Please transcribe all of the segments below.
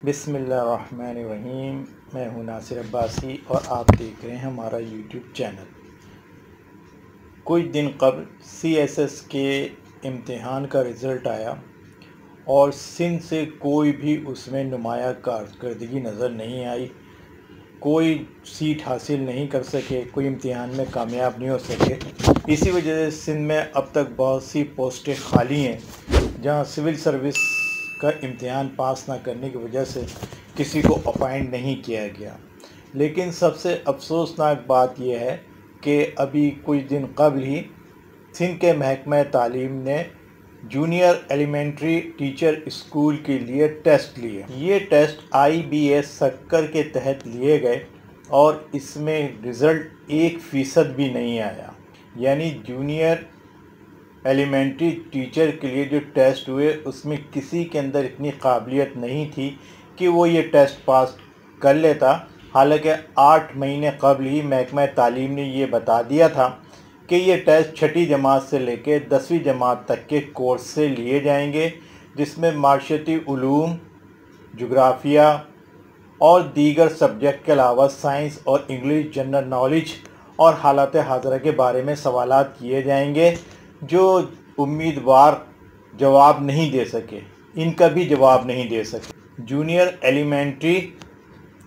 बिस्मिल्लाहिर्रहमानिर्रहीम। मैं हूं नासिर अब्बासी और आप देख रहे हैं हमारा यूट्यूब चैनल। कुछ दिन कबल CSS के इम्तिहान का रिज़ल्ट आया और सिंध से कोई भी उसमें नुमाया कारकर्दगी नज़र नहीं आई। कोई सीट हासिल नहीं कर सके, कोई इम्तिहान में कामयाब नहीं हो सके। इसी वजह से सिंध में अब तक बहुत सी पोस्टें खाली हैं जहां सिविल सर्विस का इम्तिहान पास ना करने की वजह से किसी को अपॉइंट नहीं किया गया। लेकिन सबसे अफसोसनाक बात यह है कि अभी कुछ दिन कबल ही सिंध के महकमा तालीम ने जूनियर एलिमेंट्री टीचर स्कूल के लिए टेस्ट लिए। ये टेस्ट IBS सक्कर के तहत लिए गए और इसमें रिज़ल्ट 1% भी नहीं आया। यानी जूनियर एलिमेंट्री टीचर के लिए जो टेस्ट हुए उसमें किसी के अंदर इतनी काबिलियत नहीं थी कि वो ये टेस्ट पास कर लेता। हालांकि 8 महीने कबल ही महकमा तालीम ने ये बता दिया था कि ये टेस्ट छठी जमात से लेकर 10वीं जमात तक के कोर्स से लिए जाएंगे, जिसमें माशरती उलूम, जोग्राफिया और दीगर सब्जेक्ट के अलावा साइंस और इंग्लिश, जनरल नॉलेज और हालात हाज़िरा के बारे में सवालात किए जाएंगे जो उम्मीदवार जवाब नहीं दे सके, इनका भी जवाब नहीं दे सके। जूनियर एलिमेंट्री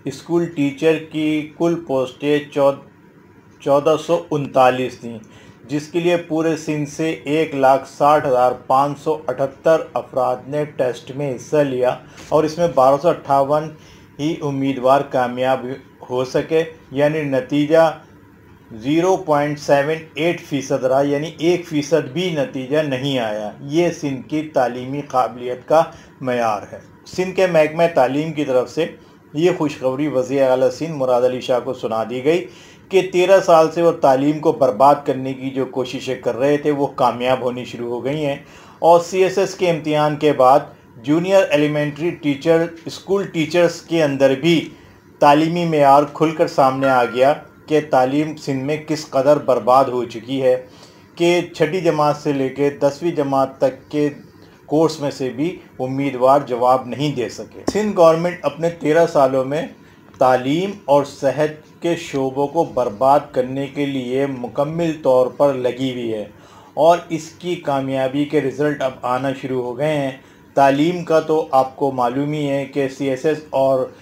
स्कूल टीचर की कुल पोस्टें 1439 थीं, जिसके लिए पूरे सिंध से 1,60,578 अफराद ने टेस्ट में हिस्सा लिया और इसमें 1258 ही उम्मीदवार कामयाब हो सके। यानी नतीजा 0.78% रहा, यानी 1% भी नतीजा नहीं आया। ये सिंध की तालीमी काबिलियत का मयार है। सिंध के महकमा तालीम की तरफ से ये खुशखबरी वज़ीर आला सिंध मुराद अली शाह को सुना दी गई कि 13 साल से वो तालीम को बर्बाद करने की जो कोशिशें कर रहे थे वो कामयाब होनी शुरू हो गई हैं। और CSS के इम्तिहान के बाद junior elementary teacher school teachers के अंदर भी तालीमी मेयार खुलकर सामने आ गया कि तालीम सिंध में किस कदर बर्बाद हो चुकी है कि छठी जमात से लेकर 10वीं जमात तक के कोर्स में से भी उम्मीदवार जवाब नहीं दे सके। सिंध गवर्नमेंट अपने 13 सालों में तालीम और सेहत के शोबों को बर्बाद करने के लिए मुकम्मल तौर पर लगी हुई है और इसकी कामयाबी के रिज़ल्ट अब आना शुरू हो गए हैं। तालीम का तो आपको मालूम ही है कि CSS और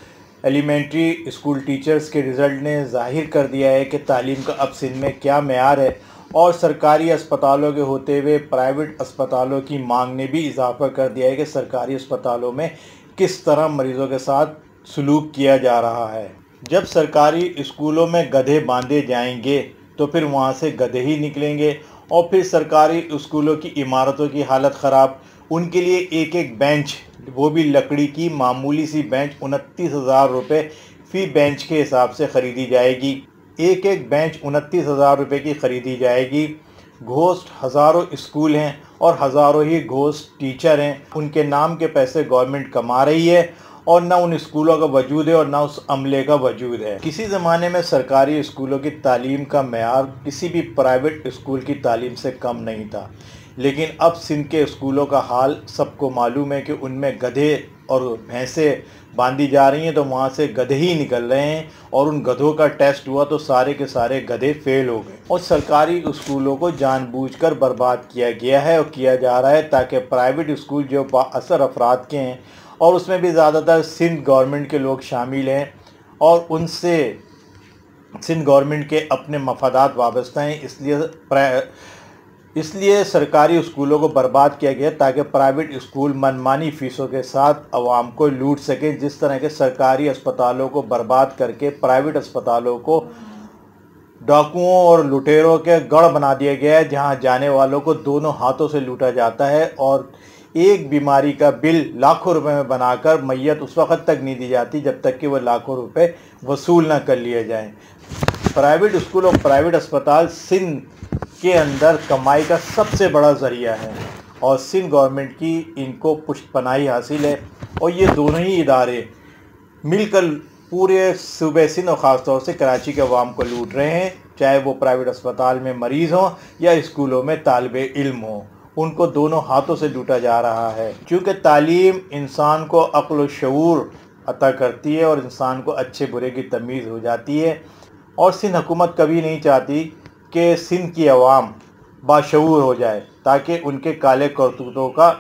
एलिमेंट्री स्कूल टीचर्स के रिज़ल्ट ने ज़ाहिर कर दिया है कि तालीम का अब सिंध में क्या मेयार है और सरकारी अस्पतालों के होते हुए प्राइवेट अस्पतालों की मांग ने भी इजाफ़ा कर दिया है कि सरकारी अस्पतालों में किस तरह मरीज़ों के साथ सलूक किया जा रहा है। जब सरकारी स्कूलों में गधे बांधे जाएंगे तो फिर वहाँ से गधे ही निकलेंगे और फिर सरकारी स्कूलों की इमारतों की हालत ख़राब। उनके लिए एक एक बेंच, वो भी लकड़ी की मामूली सी बेंच, 29,000 रुपये फ़ी बेंच के हिसाब से ख़रीदी जाएगी। एक एक बेंच 29,000 रुपये की ख़रीदी जाएगी। घोस्ट हज़ारों स्कूल हैं और हज़ारों ही घोस्ट टीचर हैं। उनके नाम के पैसे गवर्नमेंट कमा रही है और ना उन स्कूलों का वजूद है और ना उस अमले का वजूद है। किसी ज़माने में सरकारी स्कूलों की तालीम का मेयार किसी भी प्राइवेट स्कूल की तालीम से कम नहीं था, लेकिन अब सिंध के स्कूलों का हाल सबको मालूम है कि उनमें गधे और भैंसें बांधी जा रही हैं तो वहाँ से गधे ही निकल रहे हैं और उन गधों का टेस्ट हुआ तो सारे के सारे गधे फेल हो गए। और सरकारी स्कूलों को जानबूझकर बर्बाद किया गया है और किया जा रहा है ताकि प्राइवेट स्कूल जो बाअसर अफराद के हैं और उसमें भी ज़्यादातर सिंध गवर्नमेंट के लोग शामिल हैं और उनसे सिंध गवर्नमेंट के अपने मफादात वाबस्ता हैं, इसलिए सरकारी स्कूलों को बर्बाद किया गया ताकि प्राइवेट स्कूल मनमानी फ़ीसों के साथ आवाम को लूट सकें। जिस तरह के सरकारी अस्पतालों को बर्बाद करके प्राइवेट अस्पतालों को डाकुओं और लुटेरों के गढ़ बना दिया गया है, जहां जाने वालों को दोनों हाथों से लूटा जाता है और एक बीमारी का बिल लाखों रुपए में बनाकर मैयत उस वक़्त तक नहीं दी जाती जब तक कि वह लाखों रुपए वसूल ना कर लिए जाएं। प्राइवेट स्कूल और प्राइवेट अस्पताल सिंध के अंदर कमाई का सबसे बड़ा ज़रिया है और सिंध गवर्नमेंट की इनको पुष्टपनाही हासिल है और ये दोनों ही इदारे मिलकर पूरे सूबे सिंध और ख़ास तौर से कराची के अवाम को लूट रहे हैं, चाहे वो प्राइवेट अस्पताल में मरीज़ हों या स्कूलों में तालिबे इल्म हों। उनको दोनों हाथों से लूटा जा रहा है। क्योंकि तालीम इंसान को अक्ल व शऊर अता करती है और इंसान को अच्छे बुरे की तमीज़ हो जाती है। और सिंध हुकूमत कभी नहीं चाहती कि सिंध की आवाम बाशऊर हो जाए ताकि उनके काले करतूतों का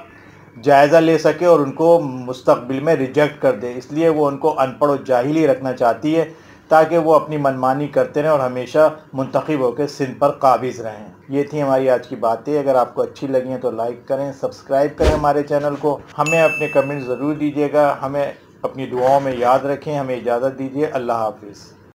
जायज़ा ले सके और उनको मुस्तकबिल में रिजेक्ट कर दे। इसलिए वो उनको अनपढ़ और जाहिल ही रखना चाहती है ताकि वो अपनी मनमानी करते रहें और हमेशा मुंतखब होकर सिंध पर काबिज़ रहें। ये थी हमारी आज की बातें। अगर आपको अच्छी लगी हैं तो लाइक करें, सब्सक्राइब करें हमारे चैनल को। हमें अपने कमेंट ज़रूर दीजिएगा, हमें अपनी दुआओं में याद रखें। हमें इजाज़त दीजिए। अल्लाह हाफिज़।